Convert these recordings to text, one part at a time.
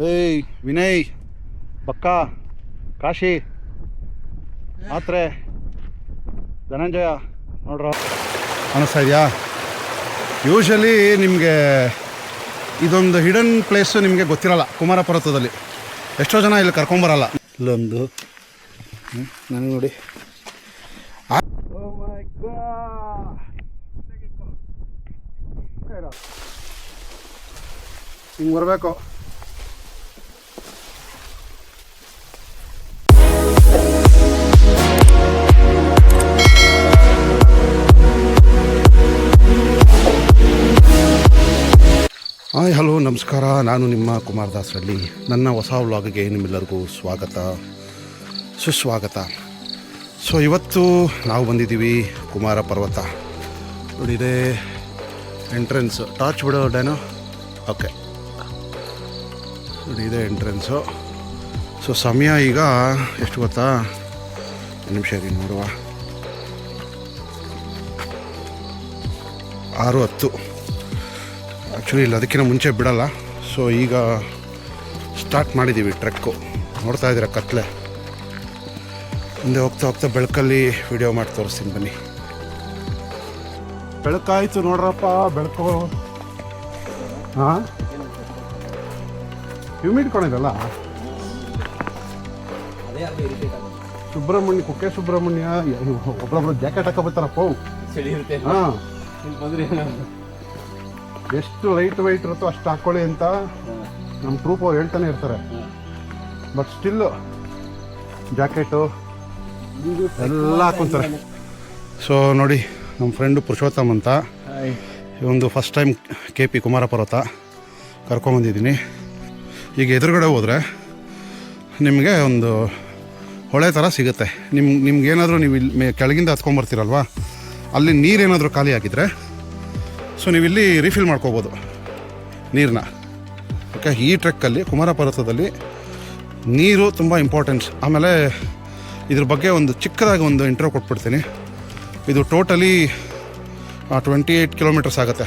ಏಯ್ ವಿನಯ್, ಬಕ್ಕ, ಕಾಶಿ, ಮಾತ್ರೆ, ಧನಂಜಯ ನೋಡ್ರ ಅನ್ನಿಸ್ತಾ ಇದೆಯಾ? ಯೂಶಲಿ ನಿಮಗೆ ಇದೊಂದು ಹಿಡನ್ ಪ್ಲೇಸು ನಿಮಗೆ ಗೊತ್ತಿರಲ್ಲ. ಕುಮಾರ ಪರ್ವತದಲ್ಲಿ ಎಷ್ಟೋ ಜನ ಇಲ್ಲಿ ಕರ್ಕೊಂಬರಲ್ಲ. ಇಲ್ಲೊಂದು ನನಗೆ ನೋಡಿ, ಹಿಂಗೆ ಬರಬೇಕು. ಹಾಯ್, ಹಲೋ, ನಮಸ್ಕಾರ. ನಾನು ನಿಮ್ಮ ಕುಮಾರ್ ದಾಸ್ ಹಳ್ಳಿ. ನನ್ನ ಹೊಸ ವ್ಲಾಗ್ಗೆ ನಿಮ್ಮೆಲ್ಲರಿಗೂ ಸ್ವಾಗತ, ಸುಸ್ವಾಗತ. ಸೊ ಇವತ್ತು ನಾವು ಬಂದಿದ್ದೀವಿ ಕುಮಾರ ಪರ್ವತ. ನೋಡಿದೆ ಎಂಟ್ರೆನ್ಸು, ಟಾರ್ಚ್ ಬಿಡೋಡೇನೋ. ಓಕೆ, ನೋಡಿ ಎಂಟ್ರೆನ್ಸು. ಸೊ ಸಮಯ ಈಗ ಎಷ್ಟು ಗೊತ್ತಾ? ನಿಮಿಷ ರೀ ನೋಡುವ, 6:10. ಆ್ಯಕ್ಚುಲಿ ಇಲ್ಲ, ಅದಕ್ಕಿಂತ ಮುಂಚೆ ಬಿಡಲ್ಲ. ಸೊ ಈಗ ಸ್ಟಾರ್ಟ್ ಮಾಡಿದ್ದೀವಿ ಟ್ರೆಕ್ಕು. ನೋಡ್ತಾ ಇದ್ದೀರ ಕತ್ಲೆ. ಮುಂದೆ ಹೋಗ್ತಾ ಹೋಗ್ತಾ ಬೆಳಕಲ್ಲಿ ವಿಡಿಯೋ ಮಾಡಿ ತೋರಿಸ್ತೀನಿ ಬನ್ನಿ. ಬೆಳಕಾಯ್ತು ನೋಡ್ರಪ್ಪ, ಬೆಳಕು. ಹಾಂ, ಇಟ್ಕೊಂಡಿರಲ್ಲ ಸುಬ್ರಹ್ಮಣ್ಯ, ಕುಕ್ಕೆ ಸುಬ್ರಹ್ಮಣ್ಯ. ಒಬ್ಬೊಬ್ರು ಜಾಕೆಟ್ ಹಾಕೋಬರ್ತಾರಪ್ಪ. ಹಾಂ, ಎಷ್ಟು ಲೈಟ್ ವೈಟ್ ಇರುತ್ತೋ ಅಷ್ಟು ಹಾಕ್ಕೊಳ್ಳಿ ಅಂತ ನಮ್ಮ ಟ್ರೂಪ್ ಅವ್ರು ಹೇಳ್ತಾನೆ ಇರ್ತಾರೆ. ಬಟ್ ಸ್ಟಿಲ್ಲು ಜಾಕೆಟು ಎಲ್ಲ ಹಾಕೊತಾರೆ. ಸೊ ನೋಡಿ, ನಮ್ಮ ಫ್ರೆಂಡು ಪುರುಷೋತ್ತಮ್ ಅಂತ, ಒಂದು ಫಸ್ಟ್ ಟೈಮ್ KP ಕುಮಾರ ಪರ್ವತ ಕರ್ಕೊಂಬಂದಿದ್ದೀನಿ. ಈಗ ಎದುರುಗಡೆ ಹೋದರೆ ನಿಮಗೆ ಒಂದು ಹೊಳೆ ಥರ ಸಿಗುತ್ತೆ. ನಿಮ್ಗೇನಾದರೂ ನೀವು ಇಲ್ಲಿ ಕೆಳಗಿಂದ ಹತ್ಕೊಂಬರ್ತೀರಲ್ವ, ಅಲ್ಲಿ ನೀರೇನಾದರೂ ಖಾಲಿ ಆಗಿದ್ರೆ ಸೊ ನೀವಿಲ್ಲಿ ರೀಫಿಲ್ ಮಾಡ್ಕೋಬೋದು ನೀರನ್ನ. ಓಕೆ, ಈ ಟ್ರೆಕ್ಕಲ್ಲಿ ಕುಮಾರ ಪರ್ವತದಲ್ಲಿ ನೀರು ತುಂಬ ಇಂಪಾರ್ಟೆನ್ಸ್. ಆಮೇಲೆ ಇದ್ರ ಬಗ್ಗೆ ಒಂದು ಚಿಕ್ಕದಾಗಿ ಒಂದು ಇಂಟ್ರೋ ಕೊಟ್ಬಿಡ್ತೀನಿ. ಇದು ಟೋಟಲಿ 28 ಕಿಲೋಮೀಟರ್ಸ್ ಆಗುತ್ತೆ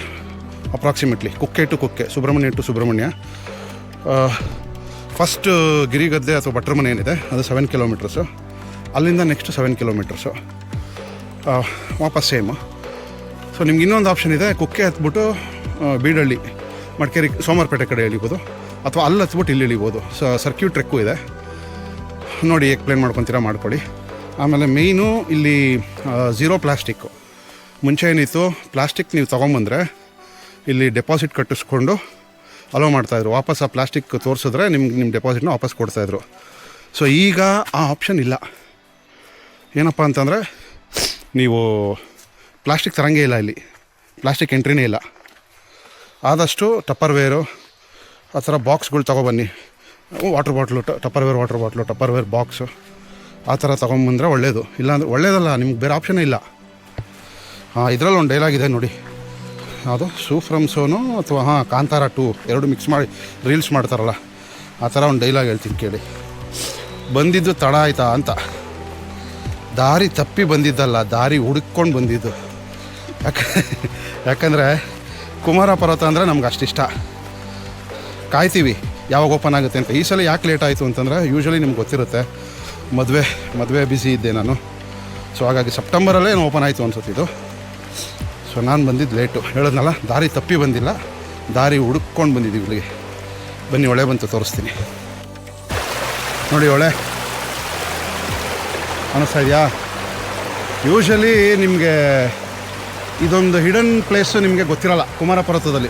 approximately, Kukke to Kukke, Subrahmanya to Subrahmanya. First Girigadde ಅಥವಾ ಭಟ್ರ ಮನೆ ಏನಿದೆ ಅದು 7 ಕಿಲೋಮೀಟರ್ಸು. ಅಲ್ಲಿಂದ ನೆಕ್ಸ್ಟ್ 7 ಕಿಲೋಮೀಟರ್ಸು ವಾಪಸ್ ಸೇಮು. ಸೊ ನಿಮ್ಗೆ ಇನ್ನೊಂದು ಆಪ್ಷನ್ ಇದೆ, ಕುಕ್ಕೆ ಹತ್ಬಿಟ್ಟು ಬೀಡಳ್ಳಿ, ಮಡಿಕೇರಿ, ಸೋಮವಾರಪೇಟೆ ಕಡೆ ಇಳಿಬೋದು, ಅಥವಾ ಅಲ್ಲಿ ಹತ್ಬಿಟ್ಟು ಇಲ್ಲಿ ಇಳಿಬೋದು. ಸರ್ಕ್ಯೂಟ್ ಟ್ರೆಕ್ಕು ಇದೆ. ನೋಡಿ ಎಕ್ಸ್ಪ್ಲೇನ್ ಮಾಡ್ಕೊತೀರಾ ಮಾಡ್ಕೊಳ್ಳಿ. ಆಮೇಲೆ ಮೇಯ್ನು ಇಲ್ಲಿ 0 ಪ್ಲಾಸ್ಟಿಕ್ಕು. ಮುಂಚೆ ಏನಿತ್ತು, ಪ್ಲಾಸ್ಟಿಕ್ ನೀವು ತೊಗೊಂಬಂದರೆ ಇಲ್ಲಿ ಡೆಪಾಸಿಟ್ ಕಟ್ಟಿಸ್ಕೊಂಡು ಅಲೋ ಮಾಡ್ತಾಯಿದ್ರು. ವಾಪಸ್ ಆ ಪ್ಲಾಸ್ಟಿಕ್ ತೋರಿಸಿದ್ರೆ ನಿಮ್ಮ ಡೆಪಾಸಿಟ್ನ ವಾಪಸ್ ಕೊಡ್ತಾಯಿದ್ರು. ಸೊ ಈಗ ಆ ಆಪ್ಷನ್ ಇಲ್ಲ. ಏನಪ್ಪ ಅಂತಂದರೆ, ನೀವು ಪ್ಲಾಸ್ಟಿಕ್ ತರಂಗೇ ಇಲ್ಲ, ಇಲ್ಲಿ ಪ್ಲಾಸ್ಟಿಕ್ ಎಂಟ್ರಿನೇ ಇಲ್ಲ. ಆದಷ್ಟು ಟಪ್ಪರ್ವೇರು ಆ ಥರ ಬಾಕ್ಸ್ಗಳು ತೊಗೊಬನ್ನಿ. Water bottle, Tupperware water bottle, Tupperware box ಆ ಥರ ತೊಗೊಂಬಂದರೆ ಒಳ್ಳೆಯದು. ಇಲ್ಲಾಂದರೆ ಒಳ್ಳೆಯದಲ್ಲ, ನಿಮ್ಗೆ ಬೇರೆ ಆಪ್ಷನೇ ಇಲ್ಲ. ಇದರಲ್ಲಿ ಒಂದು ಡೈಲಾಗ್ ಇದೆ ನೋಡಿ, ಅದು ಸೂ ಫ್ರಮ್ ಸೋನು ಅಥವಾ ಕಾಂತಾರ 2 ಎರಡು ಮಿಕ್ಸ್ ಮಾಡಿ ರೀಲ್ಸ್ ಮಾಡ್ತಾರಲ್ಲ, ಆ ಥರ ಒಂದು ಡೈಲಾಗ್ ಹೇಳ್ತೀನಿ ಕೇಳಿ. ಬಂದಿದ್ದು ತಡ ಆಯ್ತಾ ಅಂತ. ದಾರಿ ತಪ್ಪಿ ಬಂದಿದ್ದಲ್ಲ, ದಾರಿ ಹುಡುಕೊಂಡು ಬಂದಿದ್ದು. ಯಾಕಂದರೆ ಕುಮಾರ ಪರ್ವತ ಅಂದರೆ ನಮ್ಗೆ ಅಷ್ಟಿಷ್ಟ. ಕಾಯ್ತೀವಿ ಯಾವಾಗ ಓಪನ್ ಆಗುತ್ತೆ ಅಂತ. ಈ ಸಲ ಯಾಕೆ ಲೇಟ್ ಆಯಿತು ಅಂತಂದರೆ, ಯೂಶ್ವಲಿ ನಿಮ್ಗೆ ಗೊತ್ತಿರುತ್ತೆ, ಮದುವೆ ಬ್ಯುಸಿ ಇದ್ದೆ ನಾನು. ಸೊ ಹಾಗಾಗಿ ಸೆಪ್ಟೆಂಬರಲ್ಲೇ ಓಪನ್ ಆಯಿತು ಅನ್ಸುತ್ತಿದ್ದು. ಸೊ ನಾನು ಬಂದಿದ್ದು ಲೇಟು, ಹೇಳೋದ್ನಲ್ಲ, ದಾರಿ ತಪ್ಪಿ ಬಂದಿಲ್ಲ, ದಾರಿ ಹುಡುಕೊಂಡು ಬಂದಿದ್ದೀವಿ ಇಲ್ಲಿಗೆ. ಬನ್ನಿ, ಹೊಳೆ ಬಂತು ತೋರಿಸ್ತೀನಿ. ನೋಡಿ ಹೊಳೆ ಅನ್ನಿಸ್ತಾ ಇದೆಯಾ? ಯೂಶ್ವಲಿ ನಿಮಗೆ ಇದೊಂದು ಹಿಡನ್ ಪ್ಲೇಸು ನಿಮಗೆ ಗೊತ್ತಿರಲ್ಲ ಕುಮಾರ ಪರ್ವತದಲ್ಲಿ.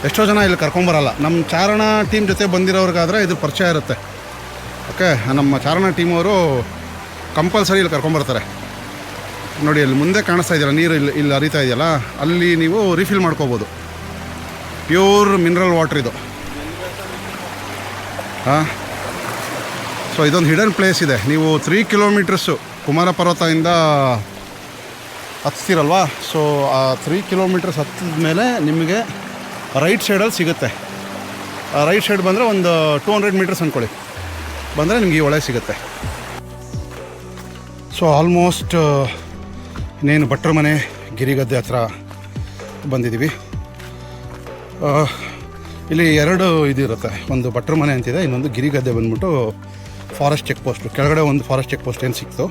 ಎಷ್ಟೋ ಜನ ಇಲ್ಲಿ ಕರ್ಕೊಂಬರಲ್ಲ. ನಮ್ಮ ಚಾರಣ ಟೀಮ್ ಜೊತೆ ಬಂದಿರೋರಿಗಾದರೆ ಇದು ಪರಿಚಯ ಇರುತ್ತೆ. ಓಕೆ, ನಮ್ಮ ಚಾರಣ ಟೀಮವರು ಕಂಪಲ್ಸರಿ ಇಲ್ಲಿ ಕರ್ಕೊಂಬರ್ತಾರೆ. ನೋಡಿ ಅಲ್ಲಿ ಮುಂದೆ ಕಾಣಿಸ್ತಾ ಇದೆಯಲ್ಲ ನೀರು, ಇಲ್ಲಿ ಹರಿತಾ ಇದೆಯಲ್ಲ, ಅಲ್ಲಿ ನೀವು ರೀಫಿಲ್ ಮಾಡ್ಕೋಬೋದು. ಪ್ಯೂರ್ ಮಿನರಲ್ ವಾಟ್ರ್ ಇದು. ಹಾಂ, ಸೊ ಇದೊಂದು ಹಿಡನ್ ಪ್ಲೇಸ್ ಇದೆ. ನೀವು 3 ಕಿಲೋಮೀಟರ್ಸು ಕುಮಾರ ಪರ್ವತದಿಂದ ಹತ್ತೀರಲ್ವಾ, ಸೊ ಆ 3 ಕಿಲೋಮೀಟರ್ಸ್ ಹತ್ತಿದ ಮೇಲೆ ನಿಮಗೆ ರೈಟ್ ಸೈಡಲ್ಲಿ ಸಿಗುತ್ತೆ. ರೈಟ್ ಸೈಡ್ ಬಂದರೆ ಒಂದು 200 ಮೀಟರ್ಸ್ ಅಂದ್ಕೊಳ್ಳಿ, ಬಂದರೆ ನಿಮಗೆ ಈ ಹೊಳೆ ಸಿಗುತ್ತೆ. ಸೊ ಆಲ್ಮೋಸ್ಟ್ ಇನ್ನೇನು ಭಟ್ರ ಮನೆ, ಗಿರಿಗದ್ದೆ ಹತ್ರ ಬಂದಿದ್ದೀವಿ. ಇಲ್ಲಿ ಎರಡು ಇದಿರುತ್ತೆ, ಒಂದು ಭಟ್ರ ಮನೆ ಅಂತಿದೆ, ಇನ್ನೊಂದು ಗಿರಿಗದ್ದೆ ಬಂದ್ಬಿಟ್ಟು ಫಾರೆಸ್ಟ್ ಚೆಕ್ ಪೋಸ್ಟು. ಕೆಳಗಡೆ ಒಂದು ಫಾರೆಸ್ಟ್ ಚೆಕ್ ಪೋಸ್ಟ್ ಏನು ಸಿಕ್ತು,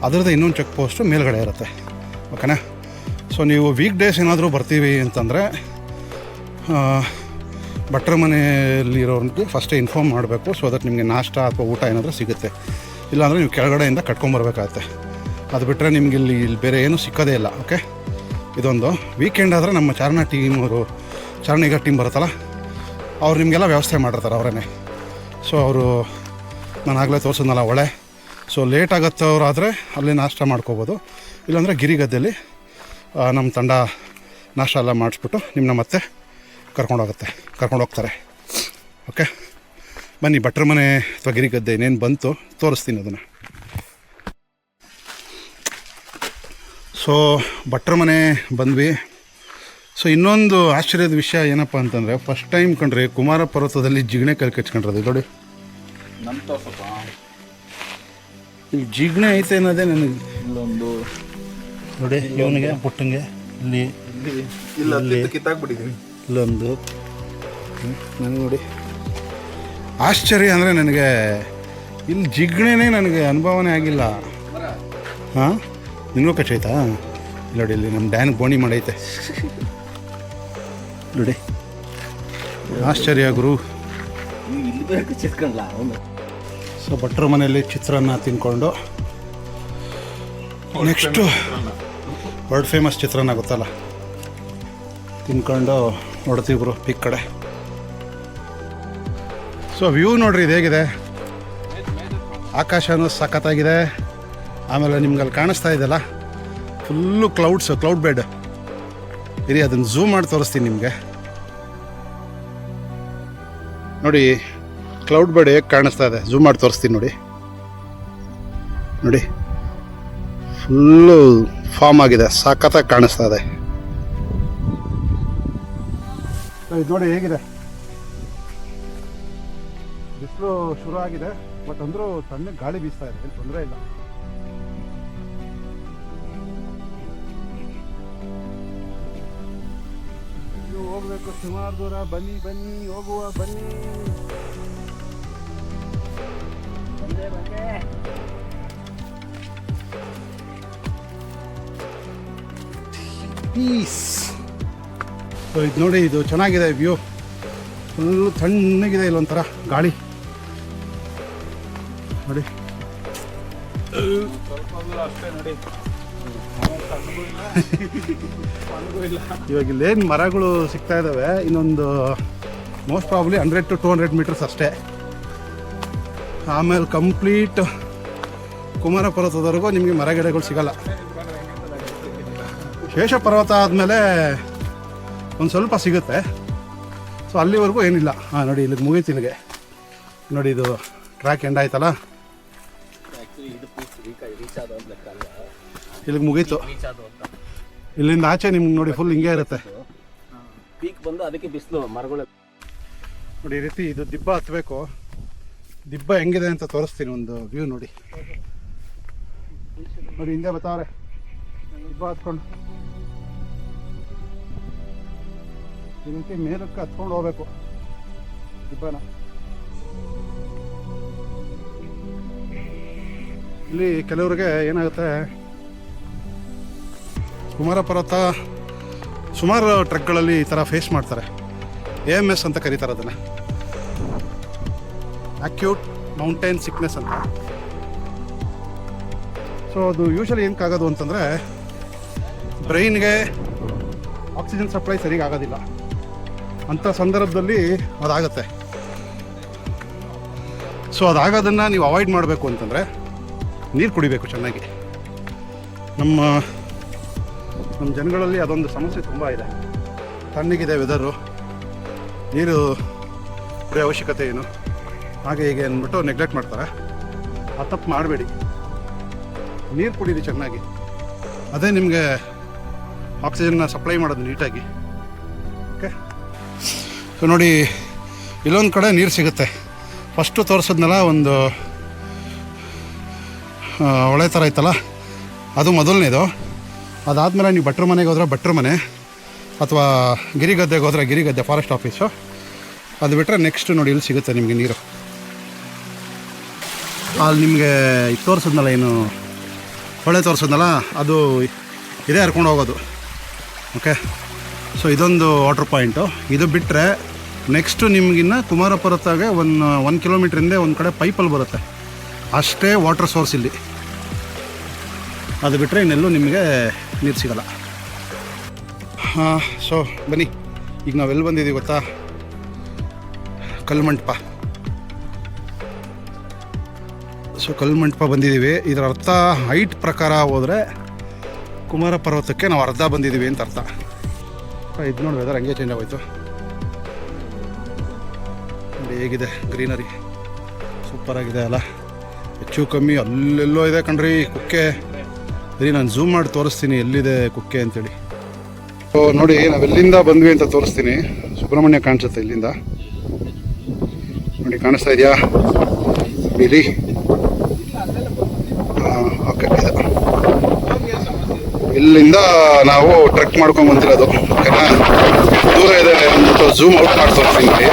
ಅದರದ್ದು ಇನ್ನೊಂದು ಚೆಕ್ ಪೋಸ್ಟು ಮೇಲ್ಗಡೆ ಇರುತ್ತೆ. ಓಕೆನಾ? ಸೊ ನೀವು ವೀಕ್ ಡೇಸ್ ಏನಾದರೂ ಬರ್ತೀವಿ ಅಂತಂದರೆ ಭಟ್ರ ಮನೆಯಲ್ಲಿರೋರಿಗೆ ಫಸ್ಟೇ ಇನ್ಫಾರ್ಮ್ ಮಾಡಬೇಕು, ಸೊ ದಟ್ ನಿಮಗೆ ನಾಷ್ಟ ಅಥವಾ ಊಟ ಏನಾದರೂ ಸಿಗುತ್ತೆ. ಇಲ್ಲಾಂದರೆ ನೀವು ಕೆಳಗಡೆಯಿಂದ ಕಟ್ಕೊಂಬರ್ಬೇಕಾಗತ್ತೆ. ಅದು ಬಿಟ್ಟರೆ ನಿಮ್ಗೆ ಇಲ್ಲಿ ಬೇರೆ ಏನೂ ಸಿಕ್ಕೋದೇ ಇಲ್ಲ. ಓಕೆ, ಇದೊಂದು ವೀಕೆಂಡ್ ಆದರೆ ನಮ್ಮ ಚಾರಣ ಟೀಮ್ ಅವರು, ಚಾರಣಿಗ ಟೀಮ್ ಬರುತ್ತಲ್ಲ, ಅವ್ರು ನಿಮಗೆಲ್ಲ ವ್ಯವಸ್ಥೆ ಮಾಡಿರ್ತಾರೆ ಅವರೇ. ಸೊ ಅವರು ನಾನು ಆಗಲೇ ತೋರಿಸಿದ್ನಲ್ಲ ಹೊಳೆ, ಸೊ ಲೇಟ್ ಆಗುತ್ತವರಾದರೆ ಅಲ್ಲಿ ನಾಷ್ಟ ಮಾಡ್ಕೋಬೋದು. ಇಲ್ಲಾಂದರೆ ಗಿರಿಗದ್ದೆಯಲ್ಲಿ ನಮ್ಮ ತಂಡ ನಾಷ್ಟ ಎಲ್ಲ ಮಾಡಿಸ್ಬಿಟ್ಟು ನಿಮ್ಮನ್ನ ಮತ್ತೆ ಕರ್ಕೊಂಡೋಗ್ತಾರೆ. ಓಕೆ, ಬನ್ನಿ ಭಟ್ರ ಮನೆ ಅಥವಾ ಗಿರಿಗದ್ದೆ ಇನ್ನೇನು ಬಂತು ತೋರಿಸ್ತೀನಿ ಅದನ್ನು. ಸೊ ಭಟ್ರ ಮನೆ ಬಂದ್ವಿ. ಸೊ ಇನ್ನೊಂದು ಆಶ್ಚರ್ಯದ ವಿಷಯ ಏನಪ್ಪ ಅಂತಂದರೆ, ಫಸ್ಟ್ ಟೈಮ್ ಕಂಡ್ರೆ ಕುಮಾರ ಪರ್ವತದಲ್ಲಿ ಜಿಗಣೆ ಕಲ್ ಕಚ್ಕೊಂಡ್ರದು. ನೋಡಿ ಇಲ್ಲಿ ಜಿಗಣೆ ಐತೆ ಅನ್ನೋದೇ ನನಗೆ ಇಲ್ಲೊಂದು ನೋಡಿ, ಇವನಿಗೆ ಪುಟ್ಟಂಗೆ ಇಲ್ಲಿ ಕಿತ್ತಾಕ್ಬಿಟ್ಟಿದ್ದೀನಿ ಇಲ್ಲೊಂದು ನನಗೆ ನೋಡಿ ಆಶ್ಚರ್ಯ ಅಂದರೆ ನನಗೆ ಇಲ್ಲಿ ಜಿಗಣೆನೇ ನನಗೆ ಅನುಭವನೇ ಆಗಿಲ್ಲ. ಹಾಂ, ನಿನ್ನೂ ಕಚ್ಚೈತಾ? ನೋಡಿ ಇಲ್ಲಿ ನಮ್ಮ ಡ್ಯಾನ್ ಬೋಣಿ ಮಾಡೈತೆ ನೋಡಿ, ಆಶ್ಚರ್ಯ ಗುರು. ಸೊ ಭಟ್ರ ಮನೆಯಲ್ಲಿ ಚಿತ್ರಾನ್ನ ತಿನ್ಕೊಂಡು ನೆಕ್ಸ್ಟು ವರ್ಲ್ಡ್ ಫೇಮಸ್ ಚಿತ್ರಾನ್ನ ಗೊತ್ತಲ್ಲ, ತಿನ್ಕೊಂಡು ನೋಡ್ತೀವಿ ಬ್ರೋ ಪಿಕ್ ಕಡೆ. ಸೊ ವ್ಯೂ ನೋಡ್ರಿ ಇದು ಹೇಗಿದೆ, ಆಕಾಶನೂ ಸಖತ್ತಾಗಿದೆ. ಆಮೇಲೆ ನಿಮ್ಗೆ ಅಲ್ಲಿ ಕಾಣಿಸ್ತಾ ಇದೆಯಲ್ಲ ಫುಲ್ಲು ಕ್ಲೌಡ್ ಬೆಡ್ ಇರಿ, ಅದನ್ನು ಝೂಮ್ ಮಾಡಿ ತೋರಿಸ್ತೀನಿ ನಿಮಗೆ. ನೋಡಿ ಕ್ಲೌಡ್ ಬೆಡ್ ಹೇಗೆ ಕಾಣಿಸ್ತಾ ಇದೆ, ಝೂಮ್ ಮಾಡಿ ತೋರಿಸ್ತೀನಿ ನೋಡಿ. ನೋಡಿ ಫುಲ್ಲು ಫಾರ್ಮ್ ಆಗಿದೆ, ಸಖತ್ತಾಗಿ ಕಾಣಿಸ್ತಾ ಇದೆ. ಇದು ನೋಡಿ ಹೇಗಿದೆ, ಬಿಸಿಲು ಶುರು ಆಗಿದೆ, ಬಟ್ ಅಂದರೂ ತಣ್ಣಗೆ ಗಾಳಿ ಬೀಸ್ತಾ ಇದೆ, ಏನು ತೊಂದರೆ ಇಲ್ಲ. ನೀವು ಹೋಗ್ಬೇಕು ಸುಮಾರು ದೂರ, ಬನ್ನಿ ಹೋಗುವ, ಬನ್ನಿ. ಪೀಸ್. ಸೊ ಇದು ನೋಡಿ, ಇದು ಚೆನ್ನಾಗಿದೆ ವ್ಯೂ, ಫುಲ್ಲು ತಣ್ಣಗಿದೆ, ಇಲ್ಲೊಂಥರ ಗಾಳಿ ನೋಡಿ. ಇವಾಗ ಇಲ್ಲೇನು ಮರಗಳು ಸಿಗ್ತಾ ಇದ್ದಾವೆ, ಇನ್ನೊಂದು ಮೋಸ್ಟ್ ಪ್ರಾಬ್ಲಿ 100 to 200 ಮೀಟರ್ಸ್ ಅಷ್ಟೇ. ಆಮೇಲೆ ಕಂಪ್ಲೀಟ್ ಕುಮಾರ ಪರ್ವತದವರೆಗೂ ನಿಮಗೆ ಮರಗಿಡಗಳು ಸಿಗಲ್ಲ. ಶೇಷ ಪರ್ವತ ಆದಮೇಲೆ ಒಂದು ಸ್ವಲ್ಪ ಸಿಗುತ್ತೆ. ಸೊ ಅಲ್ಲಿವರೆಗೂ ಏನಿಲ್ಲ. ಹಾಂ ನೋಡಿ, ಇಲ್ಲಿಗೆ ಮುಗೀತು. ಇಲ್ಲಿಗೆ ನೋಡಿ, ಇದು ಟ್ರ್ಯಾಕ್ ಎಂಡ್ ಆಯ್ತಲ್ಲ, ಇಲ್ಲಿಗೆ ಮುಗೀತು. ಇಲ್ಲಿಂದ ಆಚೆ ನಿಮ್ಗೆ ನೋಡಿ ಫುಲ್ ಹಿಂಗೆ ಇರುತ್ತೆ, ಪೀಕ್ ಬಂದು ಅದಕ್ಕೆ ಬಿಸಿಲು ಮರಗಳು ನೋಡಿ. ಈ ರೀತಿ ಇದು ದಿಬ್ಬ ಹತ್ತಬೇಕು. ದಿಬ್ಬ ಹೆಂಗಿದೆ ಅಂತ ತೋರಿಸ್ತೀನಿ, ಒಂದು ವ್ಯೂ ನೋಡಿ. ನೋಡಿ ಹಿಂದೆ ಬರ್ತಾವ್ರೆ ದಿಬ್ಬ ಹತ್ಕೊಂಡು, ಈ ರೀತಿ ಮೇಲಕ್ಕೆ ಹತ್ಕೊಂಡು ಹೋಗ್ಬೇಕು ದಿಬ್ಬನ. ಇಲ್ಲಿ ಕೆಲವ್ರಿಗೆ ಏನಾಗುತ್ತೆ, ಕುಮಾರ ಪರ್ವತ ಸುಮಾರು ಟ್ರೆಕ್ಗಳಲ್ಲಿ ಈ ಥರ ಫೇಸ್ ಮಾಡ್ತಾರೆ. AMS ಅಂತ ಕರೀತಾರೆ ಅದನ್ನು, ಅಕ್ಯೂಟ್ ಮೌಂಟೇನ್ ಸಿಕ್ನೆಸ್ ಅಂತ. ಸೊ ಅದು ಯೂಶಲಿ ಏನಕ್ಕಾಗೋದು ಅಂತಂದರೆ, ಬ್ರೈನ್ಗೆ ಆಕ್ಸಿಜನ್ ಸಪ್ಲೈ ಸರಿಯಾಗಿ ಆಗೋದಿಲ್ಲ. ಅಂಥ ಸಂದರ್ಭದಲ್ಲಿ ಅದಾಗುತ್ತೆ. ಸೊ ಅದಾಗೋದನ್ನು ನೀವು ಅವಾಯ್ಡ್ ಮಾಡಬೇಕು ಅಂತಂದರೆ ನೀರು ಕುಡಿಬೇಕು ಚೆನ್ನಾಗಿ. ನಮ್ಮ ಜನಗಳಲ್ಲಿ ಅದೊಂದು ಸಮಸ್ಯೆ ತುಂಬ ಇದೆ. ತಣ್ಣಗಿದೆ ವೆದರು, ನೀರು ಕುಡಿಯೋ ಅವಶ್ಯಕತೆ ಏನು, ಹಾಗೆ ಹೀಗೆ ಅಂದ್ಬಿಟ್ಟು ನೆಗ್ಲೆಕ್ಟ್ ಮಾಡ್ತಾರೆ. ಆ ತಪ್ಪು ಮಾಡಬೇಡಿ, ನೀರು ಕುಡೀರಿ ಚೆನ್ನಾಗಿ. ಅದೇ ನಿಮಗೆ ಆಕ್ಸಿಜನ್ನ ಸಪ್ಲೈ ಮಾಡೋದು ನೀಟಾಗಿ. ಓಕೆ, ಸೊ ನೋಡಿ ಇಲ್ಲೊಂದು ಕಡೆ ನೀರು ಸಿಗುತ್ತೆ. ಫಸ್ಟು ತೋರಿಸಿದ್ನಲ್ಲ ಒಂದು ಹೊಳೆ ಥರ ಐತಲ್ಲ, ಅದು ಮೊದಲನೇದು. ಅದಾದಮೇಲೆ ನೀವು ಭಟ್ರ ಮನೆಗೆ ಹೋದ್ರೆ ಭಟ್ರ ಮನೆ, ಅಥವಾ ಗಿರಿಗದ್ದೆಗೆ ಹೋದರೆ ಗಿರಿಗದ್ದೆ ಫಾರೆಸ್ಟ್ ಆಫೀಸು. ಅದು ಬಿಟ್ಟರೆ ನೆಕ್ಸ್ಟ್ ನೋಡಿ ಇಲ್ಲಿ ಸಿಗುತ್ತೆ ನಿಮಗೆ ನೀರು. ಅಲ್ಲಿ ನಿಮಗೆ ಇದು ತೋರಿಸಿದ್ನಲ್ಲ, ಏನು ಹೊಳೆ ತೋರಿಸಿದ್ನಲ್ಲ, ಅದು ಇದೇ ಹರ್ಕೊಂಡು ಹೋಗೋದು. ಓಕೆ, ಸೊ ಇದೊಂದು ವಾಟರ್ ಪಾಯಿಂಟು. ಇದು ಬಿಟ್ಟರೆ ನೆಕ್ಸ್ಟು ನಿಮಗಿನ್ನ ಕುಮಾರ ಪರ್ವತಾಗೆ 1 ಕಿಲೋಮೀಟ್ರ್ ಹಿಂದೆ ಒಂದು ಕಡೆ ಪೈಪಲ್ಲಿ ಬರುತ್ತೆ, ಅಷ್ಟೇ ವಾಟರ್ ಸೋರ್ಸ್ ಇಲ್ಲಿ. ಅದು ಬಿಟ್ಟರೆ ಇನ್ನೆಲ್ಲೂ ನಿಮಗೆ ನೀರು ಸಿಗಲ್ಲ. ಹಾಂ, ಸೊ ಬನ್ನಿ, ಈಗ ನಾವೆಲ್ಲಿ ಬಂದಿದ್ದೀವಿ ಗೊತ್ತಾ? ಕಲ್ಮಂಟಪ. ಸೊ ಕಲ್ಮಂಟಪ ಬಂದಿದ್ದೀವಿ. ಇದರ ಅರ್ಥ ಹೈಟ್ ಪ್ರಕಾರ ಹೋದರೆ ಕುಮಾರ ಪರ್ವತಕ್ಕೆ ನಾವು ಅರ್ಧ ಬಂದಿದ್ದೀವಿ ಅಂತ ಅರ್ಥ. ಇದು ನೋಡಿ, ವೆದರ್ ಹಂಗೆ ಚೇಂಜ್ ಆಗೋಯ್ತು ನೋಡಿ, ಹೇಗಿದೆ ಗ್ರೀನರಿ, ಸೂಪರಾಗಿದೆ ಅಲ್ಲ. ಹೆಚ್ಚು ಕಮ್ಮಿ ಅಲ್ಲೆಲ್ಲೋ ಇದೆ ಕಣ್ರಿ ಕುಕ್ಕೆ. ಸರಿ, ನಾನು ಝೂಮ್ ಮಾಡಿ ತೋರಿಸ್ತೀನಿ ಎಲ್ಲಿದೆ ಕುಕ್ಕೆ ಅಂತೇಳಿ. ಸೊ ನೋಡಿ, ನಾವೆಲ್ಲಿಂದ ಬಂದ್ವಿ ಅಂತ ತೋರಿಸ್ತೀನಿ. ಸುಬ್ರಹ್ಮಣ್ಯ ಕಾಣಿಸುತ್ತೆ ಇಲ್ಲಿಂದ ನೋಡಿ, ಕಾಣಿಸ್ತಾ ಇದೆಯಾ? ಇಲ್ಲಿ ಓಕೆ, ಇಲ್ಲಿಂದ ನಾವು ಟ್ರೆಕ್ ಮಾಡ್ಕೊಂಡು ಬಂದಿರೋದು. ಓಕೆನಾ, ದೂರ ಇದೆ ಅಂದ್ಬಿಟ್ಟು ಝೂಮ್ ಔಟ್ ಮಾಡಿ ತೋರಿಸ್ತೀನಿ ನೋಡಿ.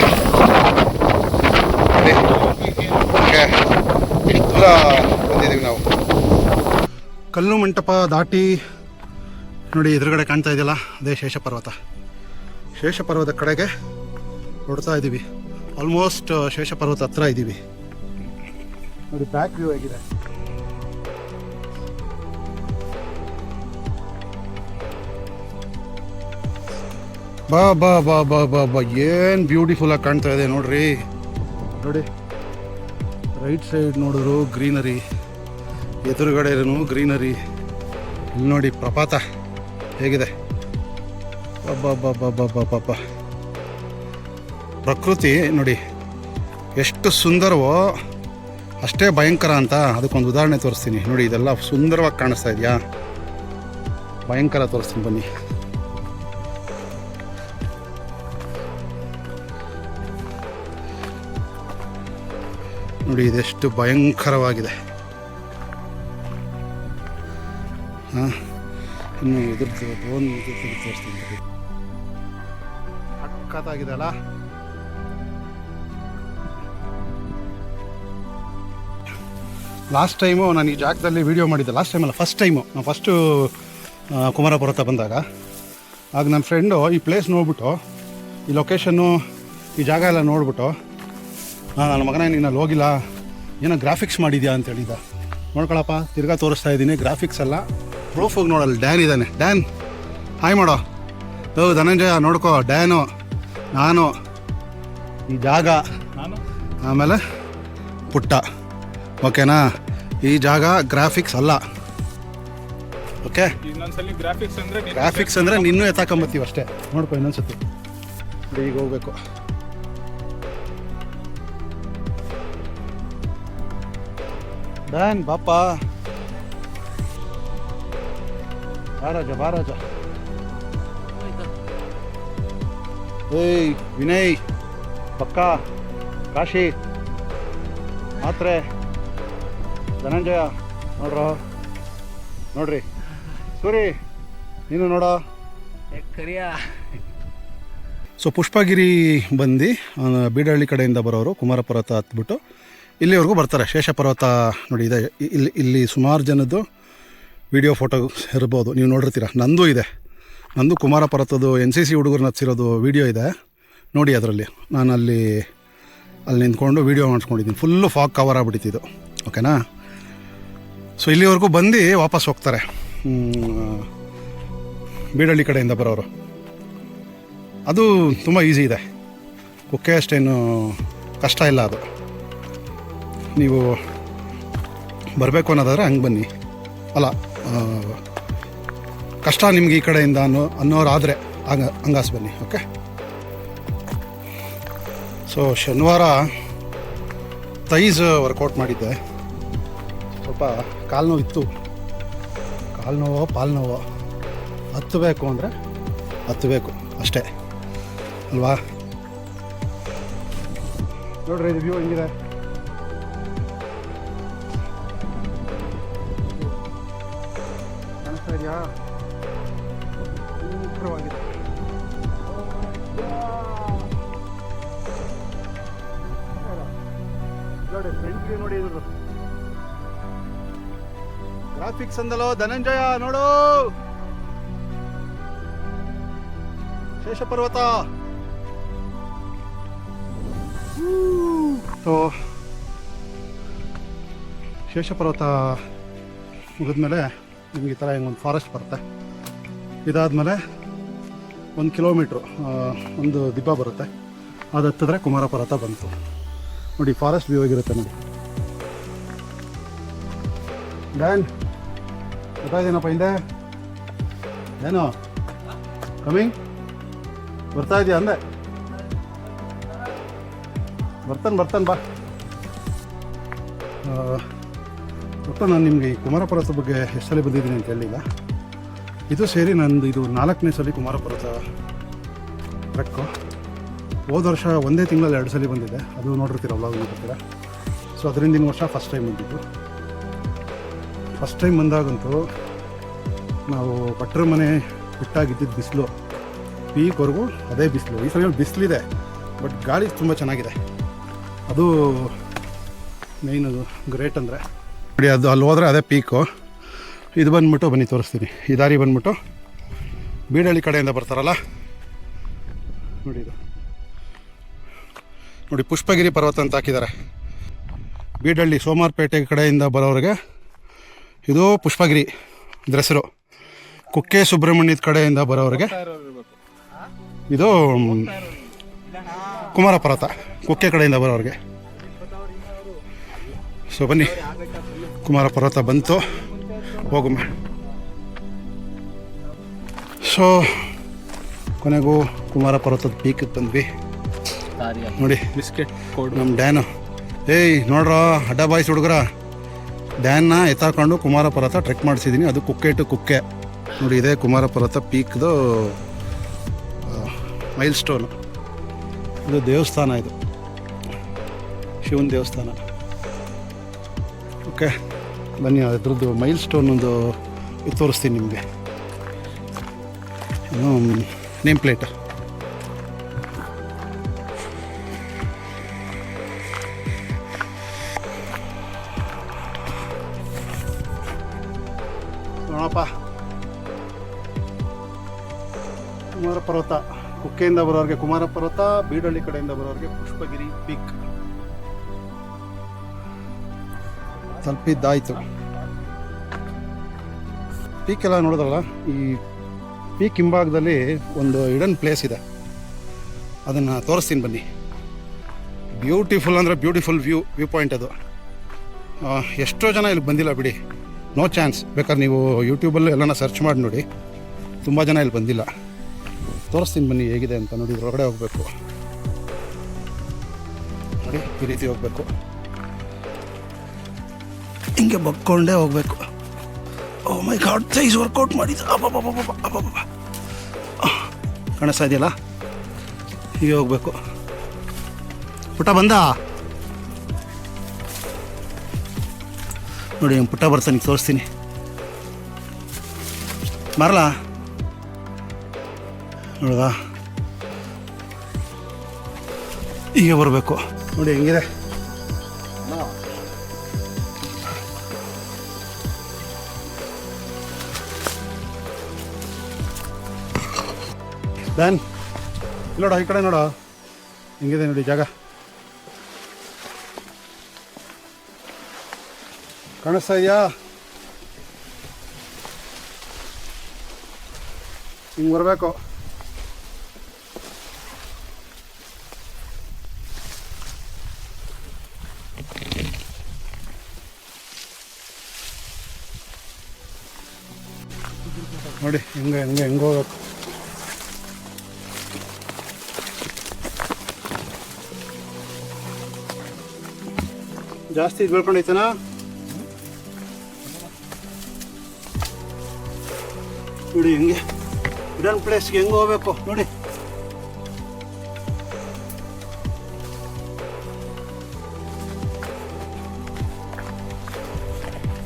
ಓಕೆ, ಇಷ್ಟು ದೂರ ಬಂದಿದ್ದೀವಿ ನಾವು. ಕಲ್ಲು ಮಂಟಪ ದಾಟಿ ನೋಡಿ, ಎದುರುಗಡೆ ಕಾಣ್ತಾ ಇದೆಯಲ್ಲ, ಅದೇ ಶೇಷಪರ್ವತ. ಶೇಷಪರ್ವತ ಕಡೆಗೆ ಹೊಡ್ತಾ ಇದ್ದೀವಿ. ಆಲ್ಮೋಸ್ಟ್ ಶೇಷಪರ್ವತ ಹತ್ರ ಇದ್ದೀವಿ ನೋಡಿ. ಬ್ಯಾಕ್ ವ್ಯೂ ಆಗಿದೆ. ಬಾ ಬಾ ಬಾ ಬಾ ಬಾ ಬಾ, ಏನು ಬ್ಯೂಟಿಫುಲ್ ಆಗಿ ಕಾಣ್ತಾ ಇದೆ ನೋಡ್ರಿ. ನೋಡಿ, ರೈಟ್ ಸೈಡ್ ನೋಡಿದ್ರು ಗ್ರೀನರಿ, ಎದುರುಗಡೆ ಗ್ರೀನರಿ. ಇಲ್ಲಿ ನೋಡಿ ಪ್ರಪಾತ ಹೇಗಿದೆ. ಬಾಬಾ, ಪ್ರಕೃತಿ ನೋಡಿ ಎಷ್ಟು ಸುಂದರವೋ ಅಷ್ಟೇ ಭಯಂಕರ ಅಂತ ಅದಕ್ಕೊಂದು ಉದಾಹರಣೆ ತೋರಿಸ್ತೀನಿ ನೋಡಿ. ಇದೆಲ್ಲ ಸುಂದರವಾಗಿ ಕಾಣಿಸ್ತಾ ಇದೆಯಾ? ಭಯಂಕರ ತೋರಿಸ್ತೀನಿ ಬನ್ನಿ. ನೋಡಿ ಇದೆಷ್ಟು ಭಯಂಕರವಾಗಿದೆ. ಹಾಂ, ಇನ್ನು ಇದ್ರದ್ದು ಡ್ರೋನ್ ತೋರಿಸ್ತೀನಿ. ಸಖತ್ತಾಗಿದೆ ಅಲ್ಲ. ಲಾಸ್ಟ್ ಟೈಮು ನಾನು ಈ ಜಾಗದಲ್ಲಿ ವೀಡಿಯೋ ಮಾಡಿದ್ದೆ. ಲಾಸ್ಟ್ ಟೈಮಲ್ಲ, ಫಸ್ಟ್ ಟೈಮು. ನಾನು ಫಸ್ಟು ಕುಮಾರ ಪರ್ವತ ಬಂದಾಗ ಆಗ ನನ್ನ ಫ್ರೆಂಡು ಈ ಪ್ಲೇಸ್ ನೋಡ್ಬಿಟ್ಟು, ಈ ಲೊಕೇಶನ್ನು, ಈ ಜಾಗ ಎಲ್ಲ ನೋಡ್ಬಿಟ್ಟು, ನನ್ನ ಮಗನ ನೀನು ಅಲ್ಲಿ ಹೋಗಿಲ್ಲ, ಏನೋ ಗ್ರಾಫಿಕ್ಸ್ ಮಾಡಿದ್ಯಾ ಅಂತ ಹೇಳಿದ. ನೋಡ್ಕೊಳಪ್ಪ, ತಿರ್ಗಾ ತೋರಿಸ್ತಾ ಇದ್ದೀನಿ. ಗ್ರಾಫಿಕ್ಸ್ ಅಲ್ಲ, ಪ್ರೂಫಿಗೆ ನೋಡಲ್ಲ. ಡ್ಯಾನ್ ಇದ್ದಾನೆ. ಡ್ಯಾನ್ ಹಾಯ್ ಮಾಡೋ. ಧನಂಜಯ ನೋಡ್ಕೋ, ಡ್ಯಾನು, ನಾನು, ಈ ಜಾಗ, ಆಮೇಲೆ ಪುಟ್ಟ. ಓಕೆನಾ? ಈ ಜಾಗ ಗ್ರಾಫಿಕ್ಸ್ ಅಲ್ಲ. ಓಕೆ, ಗ್ರಾಫಿಕ್ಸ್ ಅಂದರೆ ನಿನ್ನೂ ಎತ್ತಾಕೊಂಬತ್ತೀವಿ ಅಷ್ಟೇ. ನೋಡ್ಕೊ ಇನ್ನೊಂದ್ಸತಿ. ಈಗ ಹೋಗ್ಬೇಕು. ಡ್ಯಾನ್ ಬಾಪ, ಬಾರಾಜ. ಏಯ್ ವಿನಯ್, ಪಕ್ಕ, ಕಾಶಿ, ಮಾತ್ರೆ, ಧನಂಜಯ ನೋಡ್ರಿ. ಸೂರಿ ನೀನು ನೋಡೋ. ಸೊ ಪುಷ್ಪಗಿರಿ ಬಂದು ಬೀಡಹಳ್ಳಿ ಕಡೆಯಿಂದ ಬರೋರು ಕುಮಾರ ಪರ್ವತ ಹತ್ಬಿಟ್ಟು ಇಲ್ಲಿವರೆಗೂ ಬರ್ತಾರೆ. ಶೇಷಪರ್ವತ ನೋಡಿ ಇದೆ. ಇಲ್ಲಿ ಸುಮಾರು ಜನದ್ದು ವಿಡಿಯೋ ಫೋಟೋ ಇರ್ಬೋದು, ನೀವು ನೋಡಿರ್ತೀರ. ನಂದು ಇದೆ, ನಂದು ಕುಮಾರ ಪರ್ವತದ್ದು NCC ಹುಡುಗರನ್ನ ಹಚ್ಚಿರೋದು ವಿಡಿಯೋ ಇದೆ ನೋಡಿ. ಅದರಲ್ಲಿ ನಾನು ಅಲ್ಲಿ ನಿಂತ್ಕೊಂಡು ವೀಡಿಯೋ ಮಾಡಿಸ್ಕೊಂಡಿದ್ದೀನಿ. ಫುಲ್ಲು ಫಾಗ್ ಕವರ್ ಆಗಿಬಿಟ್ಟಿದ್ದು. ಓಕೆನಾ? ಸೊ ಇಲ್ಲಿವರೆಗೂ ಬಂದು ವಾಪಸ್ ಹೋಗ್ತಾರೆ ಬೀಡಹಳ್ಳಿ ಕಡೆಯಿಂದ ಬರೋರು. ಅದು ತುಂಬ ಈಸಿ ಇದೆ, ಕುಕ್ಕೆ ಅಷ್ಟೇನು ಕಷ್ಟ ಇಲ್ಲ. ಅದು ನೀವು ಬರಬೇಕು ಅನ್ನೋದಾದರೆ ಹಂಗೆ ಬನ್ನಿ. ಅಲ್ಲ, ಕಷ್ಟ ನಿಮ್ಗೆ ಈ ಕಡೆಯಿಂದ ಅನ್ನೋರಾದರೆ ಹಂಗಾಸ್ ಬನ್ನಿ. ಓಕೆ. ಸೊ ಶನಿವಾರ ಥೈಸ್ ವರ್ಕೌಟ್ ಮಾಡಿದ್ದೆ. ಸ್ವಲ್ಪ ಕಾಲು ನೋವು ಇತ್ತು. ಕಾಲು ನೋವು, ಪಾಲು ನೋವು. ಹತ್ತಬೇಕು ಅಂದರೆ ಹತ್ತಬೇಕು ಅಷ್ಟೇ ಅಲ್ವಾ? ನೋಡ್ರಿ ಇದು ವ್ಯೂ ಹೆಂಗಿದೆ. ಕಾಣಿಸ್ತಾ ಇದೆಯಾ? ಸೂಪರವಾಗಿದೆ. ನೋಡಿ ಫ್ರಂಟ್ ವ್ಯೂ ನೋಡಿ ಇದು ಗ್ರಾಫಿಕ್ಸ್ ಅಂದಲೋ ಧನಂಜಯ ನೋಡು ಶೇಷ ಪರ್ವತ. ಸೊ ಶೇಷ ಪರ್ವತ ಮುಗಿದ್ಮೇಲೆ ನಿಮ್ಗೆ ಈ ಥರ ಹಿಂಗೊಂದು ಫಾರೆಸ್ಟ್ ಬರುತ್ತೆ. ಇದಾದಮೇಲೆ 1 ಕಿಲೋಮೀಟ್ರು ಒಂದು ದಿಬ್ಬ ಬರುತ್ತೆ. ಅದು ಹತ್ತಿದ್ರೆ ಕುಮಾರ ಪರ್ವತ ಬಂತು. ನೋಡಿ ಫಾರೆಸ್ಟ್ ವ್ಯೂ ಆಗಿರುತ್ತೆ ನೋಡಿ. ಡ್ಯಾನ್ ಬರ್ತಾ ಇದ್ದೀನಪ್ಪ ಹಿಂದೆ. ಏನು ಕಮಿಂಗ್ ಬರ್ತಾ ಇದೆಯಾ ಅಂದೆ. ಬರ್ತಾನೆ ಬಾ. ಒಟ್ಟು ನಾನು ನಿಮಗೆ ಈ ಕುಮಾರ ಪರ್ವತ ಬಗ್ಗೆ ಎಷ್ಟು ಸಲ ಬಂದಿದ್ದೀನಿ ಅಂತ ಹೇಳಿಲ್ಲ. ಇದು ಸೇರಿ ನಂದು ಇದು 4ನೇ ಸಲ ಕುಮಾರ ಪರ್ವತ ಟ್ರೆಕ್ಕು. ಹೋದ ವರ್ಷ ಒಂದೇ ತಿಂಗಳಲ್ಲಿ 2 ಸಲ ಬಂದಿದೆ. ಅದು ನೋಡಿರ್ತೀರ, ವ್ಲಾಗ್ ನೋಡಿರ್ತೀರ. ಸೊ ಅದರಿಂದ ವರ್ಷ ಫಸ್ಟ್ ಟೈಮ್ ಬಂದಿದ್ದು. ಫಸ್ಟ್ ಟೈಮ್ ಬಂದಾಗಂತೂ ನಾವು ಭಟ್ರ ಮನೆ ಬಿಟ್ಟಾಗಿದ್ದಿದ್ದು ಬಿಸಿಲು, ಪೀಕ್ವರೆಗೂ ಅದೇ ಬಿಸಿಲು. ಈ ಸಲ ಬಿಸಿಲಿದೆ, ಬಟ್ ಗಾಳಿ ತುಂಬ ಚೆನ್ನಾಗಿದೆ. ಅದು ಮೇಯ್ನ್ ಅದು ಗ್ರೇಟ್ ಅಂದರೆ ನೋಡಿ. ಅದು ಅಲ್ಲಿ ಹೋದರೆ ಅದೇ ಪೀಕು. ಇದು ಬಂದ್ಬಿಟ್ಟು ಬನ್ನಿ ತೋರಿಸ್ತೀನಿ. ಈ ದಾರಿ ಬಂದ್ಬಿಟ್ಟು ಬೀಡಳ್ಳಿ ಕಡೆಯಿಂದ ಬರ್ತಾರಲ್ಲ ನೋಡಿ. ಇದು ನೋಡಿ ಪುಷ್ಪಗಿರಿ ಪರ್ವತ ಅಂತ ಹಾಕಿದ್ದಾರೆ. ಬೀಡಳ್ಳಿ ಸೋಮಾರ್ಪೇಟೆ ಕಡೆಯಿಂದ ಬರೋರಿಗೆ ಇದು ಪುಷ್ಪಗಿರಿ ಇದ್ರ ಹೆಸರು. ಕುಕ್ಕೆ ಸುಬ್ರಹ್ಮಣ್ಯದ ಕಡೆಯಿಂದ ಬರೋರಿಗೆ ಇದು ಕುಮಾರ ಪರ್ವತ, ಕುಕ್ಕೆ ಕಡೆಯಿಂದ ಬರೋರಿಗೆ. ಸೊ ಬನ್ನಿ, ಕುಮಾರ ಪರ್ವತ ಬಂತು, ಹೋಗುಮ್ಮ. ಸೊ ಕೊನೆಗೂ ಕುಮಾರ ಪರ್ವತದ ಪೀಕಿಗೆ ಬಂದ್ವಿ ನೋಡಿ. ಬಿಸ್ಕೆಟ್ ನಮ್ಮ ಡ್ಯಾನು, ಏಯ್ ನೋಡ್ರ ಅಡ್ಡ ಬಾಯ್ಸ್ ಹುಡುಗರ, ಡ್ಯಾನ್ನ ಎತ್ತಾಕೊಂಡು ಕುಮಾರ ಪರ್ವತ ಟ್ರೆಕ್ ಮಾಡಿಸಿದ್ದೀನಿ. ಅದು ಕುಕ್ಕೆ ಟು ಕುಕ್ಕೆ ನೋಡಿ. ಇದೇ ಕುಮಾರ ಪರ್ವತ ಪೀಕ್ದು ಮೈಲ್ ಸ್ಟೋನು. ಇದು ದೇವಸ್ಥಾನ, ಇದು ಶಿವನ ದೇವಸ್ಥಾನ. ಓಕೆ ಬನ್ನಿ, ಅದ್ರದ್ದು ಮೈಲ್ ಸ್ಟೋನ್ ಒಂದು ಇದು ತೋರಿಸ್ತೀನಿ ನಿಮಗೆ. ಇನ್ನು ನೇಮ್ ಪ್ಲೇಟ್. ನೋಡಪ್ಪ, ಕುಮಾರ ಪರ್ವತ. ಕುಕ್ಕೆಯಿಂದ ಬರೋರಿಗೆ ಕುಮಾರ ಪರ್ವತ, ಬೀಡಳ್ಳಿ ಕಡೆಯಿಂದ ಬರೋರಿಗೆ ಪುಷ್ಪಗಿರಿ ಪೀಕ್. ತಲುಪಿದ್ದಾಯಿತು. ಪೀಕ್ ಎಲ್ಲ ನೋಡಿದ್ರಲ್ಲ, ಈ ಪೀಕ್ ಹಿಂಭಾಗದಲ್ಲಿ ಒಂದು ಹಿಡನ್ ಪ್ಲೇಸ್ ಇದೆ, ಅದನ್ನು ತೋರಿಸ್ತೀನಿ ಬನ್ನಿ. ಬ್ಯೂಟಿಫುಲ್ ಅಂದರೆ ಬ್ಯೂಟಿಫುಲ್ ವ್ಯೂ ಪಾಯಿಂಟ್ ಅದು. ಎಷ್ಟೋ ಜನ ಇಲ್ಲಿ ಬಂದಿಲ್ಲ ಬಿಡಿ, ನೋ ಚಾನ್ಸ್. ಬೇಕಾದ್ರೆ ನೀವು ಯೂಟ್ಯೂಬಲ್ಲಿ ಎಲ್ಲನ ಸರ್ಚ್ ಮಾಡಿ ನೋಡಿ, ತುಂಬ ಜನ ಇಲ್ಲಿ ಬಂದಿಲ್ಲ. ತೋರಿಸ್ತೀನಿ ಬನ್ನಿ ಹೇಗಿದೆ ಅಂತ ನೋಡಿ. ಹೊರಗಡೆ ಹೋಗಬೇಕು ನೋಡಿ, ಈ ರೀತಿ ಹೋಗಬೇಕು, ಹಿಂಗೆ ಬಗ್ಕೊಂಡೇ ಹೋಗಬೇಕು. ಓ ಮೈ ಗಾಡ್, ಸೈಜ್ ವರ್ಕೌಟ್ ಮಾಡಿದ್ದು. ಅಬ್ಬಬ್ಬಬ್ಬಬ್ಬ ಕಾಣಿಸ್ತಾ ಇದೆಯಲ್ಲ, ಹೀಗೆ ಹೋಗಬೇಕು. ಪುಟ್ಟ ಬಂದ ನೋಡಿ, ಪುಟ್ಟ ಬರ್ತಾನೆ, ತೋರಿಸ್ತೀನಿ. ಬರಲ್ಲ ನೋಡುವ, ಹೀಗೆ ಬರಬೇಕು ನೋಡಿ, ಹೆಂಗಿದೆ. ಡ್ಯಾನ್ ನೋಡ, ಈ ಕಡೆ ನೋಡ, ಹೆಂಗಿದೆ ನೋಡಿ ಜಾಗ. ಕಾಣಿಸ್ತಾ ಇದೆಯಾ? ಹಿಂಗೆ ಬರಬೇಕು. ನೋಡಿ ಹೆಂಗೆ ಹೋಗ್ಬೇಕು. ಜಾಸ್ತಿ ಇದು ಬೆಳ್ಕೊಂಡೈತನಾ? ನೋಡಿ ಹೆಂಗೆ ಇದನ್ ಪ್ಲೇಸ್ಗೆ ಹೆಂಗೆ ಹೋಗ್ಬೇಕು ನೋಡಿ.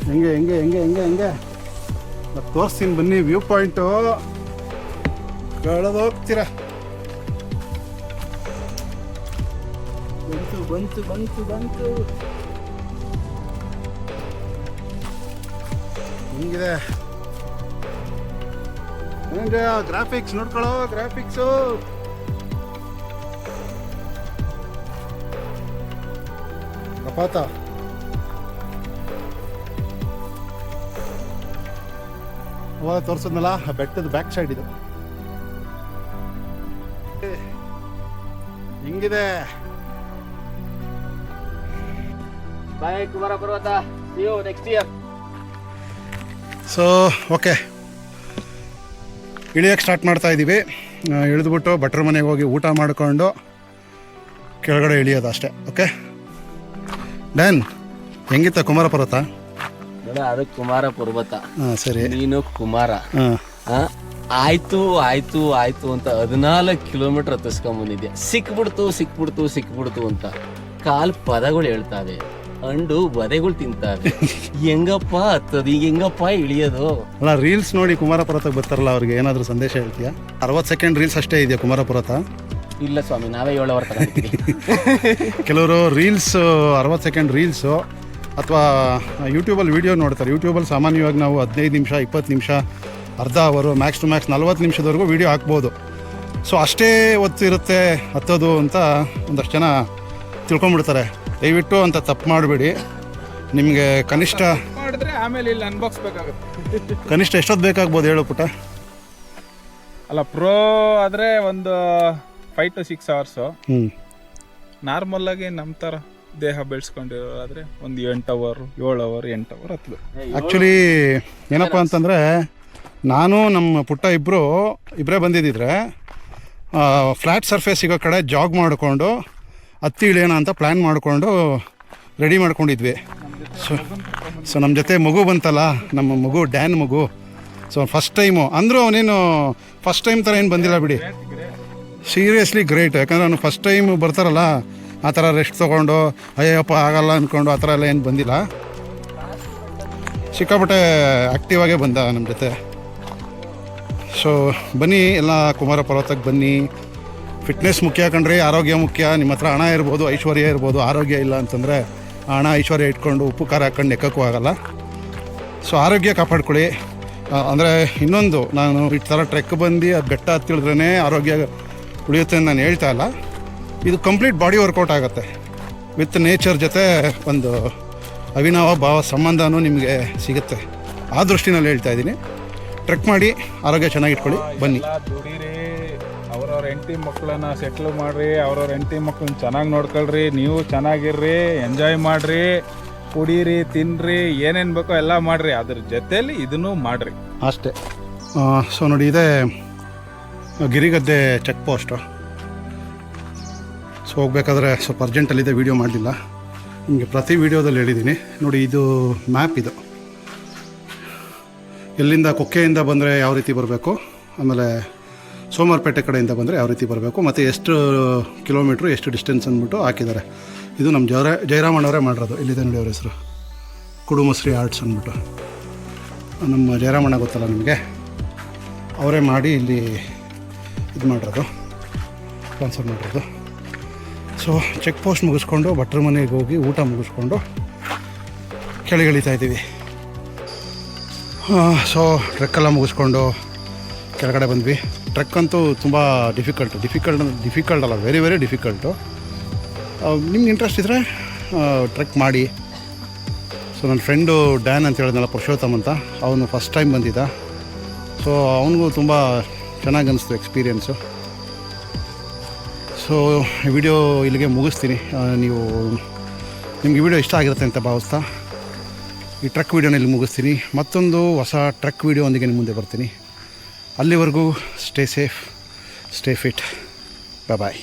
ಹೆಂಗೆ ತೋರಿಸ್ತೀನಿ ಬನ್ನಿ. ವ್ಯೂ ಪಾಯಿಂಟು ಕಳೆದೋಗ್ತೀರ. ಬಂತು ಬಂತು ಬಂತು. ಹಿಂಗಿದೆ ಗ್ರಾಫಿಕ್ಸ್ ನೋಡ್ಕೊಳ್ಳೋ, ಗ್ರಾಫಿಕ್ಸು ಪ್ರಪಾತ. ಅವಾಗ ತೋರಿಸಿದ್ನಲ್ಲ ಆ ಬೆಟ್ಟದ ಬ್ಯಾಕ್ ಸೈಡ್ ಇದು. ಹಿಂಗಿದೆ. ಬಾಯ್ ಕುಮಾರ ಪರ್ವತ. See you next year. So okay, ಇಳಿಯೋಕ್ಕೆ ಸ್ಟಾರ್ಟ್ ಮಾಡ್ತಾ ಇದ್ದೀವಿ. ಇಳಿದ್ಬಿಟ್ಟು ಭಟ್ರ ಮನೆಗೆ ಹೋಗಿ ಊಟ ಮಾಡಿಕೊಂಡು ಕೆಳಗಡೆ ಇಳಿಯೋದು ಅಷ್ಟೇ. Okay done. ಹೆಂಗಿತ್ತ ಕುಮಾರ ಪರ್ವತ? ಅದು ಕುಮಾರ ಪರ್ವತ. ಹಾಂ ಸರಿ. ನೀನು ಕುಮಾರ. ಹಾಂ ಆಯ್ತು ಆಯ್ತು ಆಯ್ತು ಅಂತ 14 ಕಿಲೋಮೀಟರ್ ಹತ್ತಿಸ್ಕೊಂಬಂದಿದ್ಯಾ. ಸಿಕ್ಬಿಡ್ತು ಅಂತ ಕಾಲ್ ಪದಗಳು ಹೇಳ್ತಾವೆ, ಅಂಡು ಬದೆಗಳು ತಿಂತಾವೆ. ಹೆಂಗಪ್ಪ ಹತ್ತದು, ಈಗ ಹೆಂಗಪ್ಪ ಇಳಿಯೋದು? ಅಲ್ಲ, ರೀಲ್ಸ್ ನೋಡಿ ಕುಮಾರ ಪರ್ವತಕ್ಕೆ ಬರ್ತಾರಲ್ಲ, ಅವ್ರಿಗೆ ಏನಾದರೂ ಸಂದೇಶ ಹೇಳ್ತೀಯಾ? 60 ಸೆಕೆಂಡ್ ರೀಲ್ಸ್ ಅಷ್ಟೇ ಇದೆಯಾ ಕುಮಾರ ಪರ್ವತ? ಇಲ್ಲ ಸ್ವಾಮಿ, ನಾವೇ 7 ಅವರ್ ತಗೊಂಡಿದ್ದೀವಿ. ಕೆಲವರು ರೀಲ್ಸ್ 60 ಸೆಕೆಂಡ್ ರೀಲ್ಸು ಅಥವಾ ಯೂಟ್ಯೂಬಲ್ಲಿ ವೀಡಿಯೋ ನೋಡ್ತಾರೆ. ಯೂಟ್ಯೂಬಲ್ಲಿ ಸಾಮಾನ್ಯವಾಗಿ ನಾವು 15 ನಿಮಿಷ, 20 ನಿಮಿಷ, ಅರ್ಧ ಅವರು, ಮ್ಯಾಕ್ಸ್ ಟು ಮ್ಯಾಕ್ಸ್ 40 ನಿಮಿಷದವರೆಗೂ ವೀಡಿಯೋ ಹಾಕ್ಬೋದು. ಸೊ ಅಷ್ಟೇ ಹೊತ್ತಿರುತ್ತೆ ಹತ್ತೋದು ಅಂತ ಒಂದಷ್ಟು ಜನ ತಿಳ್ಕೊಂಬಿಡ್ತಾರೆ. ದಯವಿಟ್ಟು ಅಂತ ತಪ್ಪು ಮಾಡಬೇಡಿ. ನಿಮಗೆ ಕನಿಷ್ಠ ಮಾಡಿದ್ರೆ ಆಮೇಲೆ ಇಲ್ಲಿ ಅನ್ಬಾಕ್ಸ್ಬೇಕಾಗುತ್ತೆ. ಕನಿಷ್ಠ ಎಷ್ಟೊತ್ತು ಬೇಕಾಗ್ಬೋದು ಹೇಳು ಪುಟ್ಟ? ಅಲ್ಲ, ಪ್ರೋ ಆದರೆ ಒಂದು 5 to 6 hours. ನಾರ್ಮಲ್ ಆಗಿ ನಮ್ಮ ಥರ ದೇಹ ಬೆಳೆಸ್ಕೊಂಡಿರೋದಾದ್ರೆ ಒಂದು 8 hour, 7 hour, 8 hour ಹತ್ತದು. ಆ್ಯಕ್ಚುಲಿ ಏನಪ್ಪ ಅಂತಂದರೆ, ನಾನು ನಮ್ಮ ಪುಟ್ಟ ಇಬ್ಬರೇ ಬಂದಿದ್ದಿದ್ರೆ ಫ್ಲ್ಯಾಟ್ ಸರ್ಫೇಸ್ ಸಿಗೋ ಕಡೆ ಜಾಗ್ ಮಾಡಿಕೊಂಡು ಹತ್ತಿ ಇಳಿಯೋಣ ಅಂತ ಪ್ಲ್ಯಾನ್ ಮಾಡಿಕೊಂಡು ರೆಡಿ ಮಾಡ್ಕೊಂಡಿದ್ವಿ. ಸೊ ನಮ್ಮ ಜೊತೆ ಮಗು ಬಂತಲ್ಲ, ನಮ್ಮ ಮಗು ಡ್ಯಾನ್ ಮಗು. ಸೊ ಫಸ್ಟ್ ಟೈಮು ಅಂದರೂ ಅವನೇನು ಫಸ್ಟ್ ಟೈಮ್ ಥರ ಏನು ಬಂದಿಲ್ಲ ಬಿಡಿ. Seriously great. ಯಾಕಂದರೆ ಅವನು ಫಸ್ಟ್ ಟೈಮ್ ಬರ್ತಾರಲ್ಲ, ಆ ಥರ ರೆಸ್ಟ್ ತೊಗೊಂಡು ಅಯ್ಯಪ್ಪ ಆಗಲ್ಲ ಅಂದ್ಕೊಂಡು ಆ ಥರ ಎಲ್ಲ ಏನು ಬಂದಿಲ್ಲ. ಸಿಕ್ಕಾಪಟ್ಟೆ ಆ್ಯಕ್ಟಿವ್ ಆಗೇ ಬಂದ ನಮ್ಮ ಜೊತೆ. ಸೊ ಬನ್ನಿ ಎಲ್ಲ ಕುಮಾರ ಪರ್ವತಕ್ಕೆ ಬನ್ನಿ. ಫಿಟ್ನೆಸ್ ಮುಖ್ಯ ಕಣ್ರಿ, ಆರೋಗ್ಯ ಮುಖ್ಯ. ನಿಮ್ಮ ಹತ್ರ ಹಣ ಇರ್ಬೋದು, ಐಶ್ವರ್ಯ ಇರ್ಬೋದು, ಆರೋಗ್ಯ ಇಲ್ಲ ಅಂತಂದರೆ ಹಣ ಐಶ್ವರ್ಯ ಇಟ್ಕೊಂಡು ಉಪ್ಪು ಖಾರ ಹಾಕ್ಕೊಂಡು ಎಕ್ಕಕ್ಕೂ ಆಗಲ್ಲ. ಸೊ ಆರೋಗ್ಯ ಕಾಪಾಡ್ಕೊಳ್ಳಿ. ಅಂದರೆ ಇನ್ನೊಂದು, ನಾನು ಈ ಥರ ಟ್ರೆಕ್ ಬಂದು ಅದು ಬೆಟ್ಟ ಹತ್ತಿಳಿದ್ರೇ ಆರೋಗ್ಯ ಉಳಿಯುತ್ತೆ ಅಂತ ನಾನು ಹೇಳ್ತಾ ಇಲ್ಲ. ಇದು ಕಂಪ್ಲೀಟ್ ಬಾಡಿ ವರ್ಕೌಟ್ ಆಗುತ್ತೆ. ವಿತ್ ನೇಚರ್ ಜೊತೆ ಒಂದು ಅವಿನಾವ ಭಾವ ಸಂಬಂಧನೂ ನಿಮಗೆ ಸಿಗುತ್ತೆ. ಆ ದೃಷ್ಟಿನಲ್ಲಿ ಹೇಳ್ತಾ ಇದ್ದೀನಿ. ಟ್ರೆಕ್ ಮಾಡಿ ಆರೋಗ್ಯ ಚೆನ್ನಾಗಿಟ್ಕೊಳ್ಳಿ. ಬನ್ನಿ. ದುಡೀರಿ, ಅವ್ರವ್ರ ಹೆಂಡತಿ ಮಕ್ಕಳನ್ನ ಸೆಟ್ಲ್ ಮಾಡಿರಿ, ಅವ್ರವ್ರ ಹೆಂಡತಿ ಮಕ್ಕಳನ್ನ ಚೆನ್ನಾಗಿ ನೋಡ್ಕೊಳ್ರಿ, ನೀವು ಚೆನ್ನಾಗಿರ್ರಿ, ಎಂಜಾಯ್ ಮಾಡಿರಿ, ಕುಡೀರಿ, ತಿನ್ನಿರಿ, ಏನೇನು ಬೇಕೋ ಎಲ್ಲ ಮಾಡಿರಿ. ಅದ್ರ ಜೊತೆಯಲ್ಲಿ ಇದನ್ನು ಮಾಡಿರಿ ಅಷ್ಟೇ. ಸೊ ನೋಡಿ, ಇದೇ ಗಿರಿಗದ್ದೆ ಚೆಕ್ ಪೋಸ್ಟು. ಸೊ ಹೋಗ್ಬೇಕಾದ್ರೆ ಸ್ವಲ್ಪ ಅರ್ಜೆಂಟಲ್ಲಿದೆ, ವೀಡಿಯೋ ಮಾಡಲಿಲ್ಲ. ನಿಮಗೆ ಪ್ರತಿ ವೀಡಿಯೋದಲ್ಲಿ ಹೇಳಿದ್ದೀನಿ ನೋಡಿ. ಇದು ಮ್ಯಾಪ್. ಇದು ಎಲ್ಲಿಂದ ಕೊಕ್ಕೆಯಿಂದ ಬಂದರೆ ಯಾವ ರೀತಿ ಬರಬೇಕು, ಆಮೇಲೆ ಸೋಮವಾರಪೇಟೆ ಕಡೆಯಿಂದ ಬಂದರೆ ಯಾವ ರೀತಿ ಬರಬೇಕು, ಮತ್ತು ಎಷ್ಟು ಕಿಲೋಮೀಟ್ರು ಎಷ್ಟು ಡಿಸ್ಟೆನ್ಸ್ ಅಂದ್ಬಿಟ್ಟು ಹಾಕಿದ್ದಾರೆ. ಇದು ನಮ್ಮ ಜಯರಾಮಣ್ಣವರೇ ಮಾಡಿರೋದು. ಇಲ್ಲಿದೆ ನೋಡಿ ಅವ್ರ ಹೆಸರು, ಕುಡುಮಶ್ರೀ ಆರ್ಟ್ಸ್ ಅಂದ್ಬಿಟ್ಟು. ನಮ್ಮ ಜಯರಾಮಣ್ಣ ಗೊತ್ತಲ್ಲ ನಿಮಗೆ, ಅವರೇ ಮಾಡಿ ಇಲ್ಲಿ ಇದು ಮಾಡಿರೋದು, ಸ್ಪಾನ್ಸರ್ ಮಾಡಿರೋದು. ಸೊ ಚೆಕ್ ಪೋಸ್ಟ್ ಮುಗಿಸ್ಕೊಂಡು ಭಟ್ರ ಮನೆಗೆ ಹೋಗಿ ಊಟ ಮುಗಿಸ್ಕೊಂಡು ಕೆಳಗಿಳಿತಾ ಇದ್ದೀವಿ. ಸೊ ಟ್ರೆಕ್ಕೆಲ್ಲ ಮುಗಿಸ್ಕೊಂಡು ಕೆಳಗಡೆ ಬಂದ್ವಿ. ಟ್ರೆಕ್ ಅಂತೂ ತುಂಬ ಡಿಫಿಕಲ್ಟ್ ಅಲ್ಲ, ವೆರಿ ವೆರಿ ಡಿಫಿಕಲ್ಟು. ನಿಮ್ಗೆ ಇಂಟ್ರೆಸ್ಟ್ ಇದ್ದರೆ ಟ್ರೆಕ್ ಮಾಡಿ. ಸೊ ನನ್ನ ಫ್ರೆಂಡು ಡ್ಯಾನ್ ಅಂತ ಹೇಳಿದ್ನಲ್ಲ, ಪುರುಷೋತ್ತಮ್ ಅಂತ, ಅವನು ಫಸ್ಟ್ ಟೈಮ್ ಬಂದಿದ್ದ. ಸೊ ಅವನಿಗೂ ತುಂಬ ಚೆನ್ನಾಗಿ ಅನಿಸ್ತು ಎಕ್ಸ್ಪೀರಿಯೆನ್ಸು. ಸೊ ವಿಡಿಯೋ ಇಲ್ಲಿಗೆ ಮುಗಿಸ್ತೀನಿ. ನಿಮಗೆ ವಿಡಿಯೋ ಇಷ್ಟ ಆಗಿರುತ್ತೆ ಅಂತ ಭಾವಿಸ್ತಾ ಈ ಟ್ರಕ್ ವೀಡಿಯೋನ ಇಲ್ಲಿ ಮುಗಿಸ್ತೀನಿ. ಮತ್ತೊಂದು ಹೊಸ ಟ್ರಕ್ ವೀಡಿಯೋ ಒಂದಿಗೆ ನಿಮ್ಮ ಮುಂದೆ ಬರ್ತೀನಿ. ಅಲ್ಲಿವರೆಗೂ ಸ್ಟೇ ಸೇಫ್, ಸ್ಟೇ ಫಿಟ್. ಬಾಯ್.